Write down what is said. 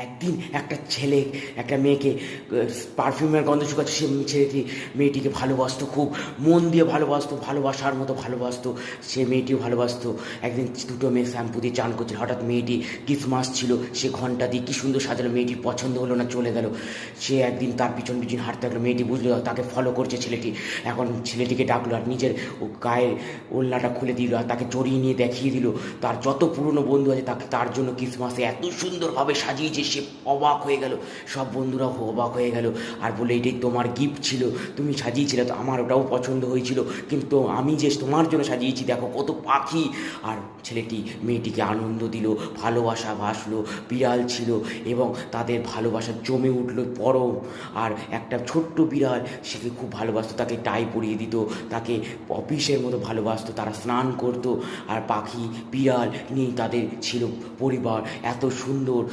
একদিন একটা ছেলে একটা মেয়েকে পারফিউমের গন্ধ শুকাচ্ছে, সে মেয়েটিকে ভালোবাসতো, খুব মন দিয়ে ভালোবাসতো, ভালোবাসার মতো ভালোবাসতো, সে মেয়েটিও ভালোবাসতো। একদিন দুটো মেয়ে শ্যাম্পু দিয়ে চান করছিল, হঠাৎ মেয়েটি ক্রিসমাস ছিল, সে ঘন্টা দিয়ে কী সুন্দর সাজালো, মেয়েটির পছন্দ হলো না, চলে গেল। সে একদিন তার পিছন পিছন হাঁটতে থাকলো, মেয়েটি বুঝলো তাকে ফলো করছে ছেলেটি। এখন ছেলেটিকে ডাকলো আর নিজের গায়ের ওড়নাটা খুলে দিল আর তাকে জড়িয়ে নিয়ে দেখিয়ে দিল তার যত পুরনো বন্ধু আছে তাকে তার জন্য ক্রিসমাসে এত সুন্দরভাবে সাজিয়েছে। সে অবাক হয়ে গেল, সব বন্ধুরাও অবাক হয়ে গেল আর বলে, এটাই তোমার গিফট ছিল, তুমি সাজিয়েছিলে, তো আমার ওটাও পছন্দ হয়েছিল, কিন্তু আমি যে তোমার জন্য সাজিয়েছি, দেখো কত পাখি। আর ছেলেটি মেয়েটিকে আনন্দ দিল, ভালোবাসা ভাসলো, বিড়াল ছিল এবং তাদের ভালোবাসা জমে উঠল পরম। আর একটা ছোট্ট বিড়াল সেকে খুব ভালোবাসতো, তাকে টাই পরিয়ে দিত, তাকে অফিসের মতো ভালোবাসতো, তারা স্নান করতো। আর পাখি বিড়াল নিয়ে তাদের ছিল পরিবার, এত সুন্দর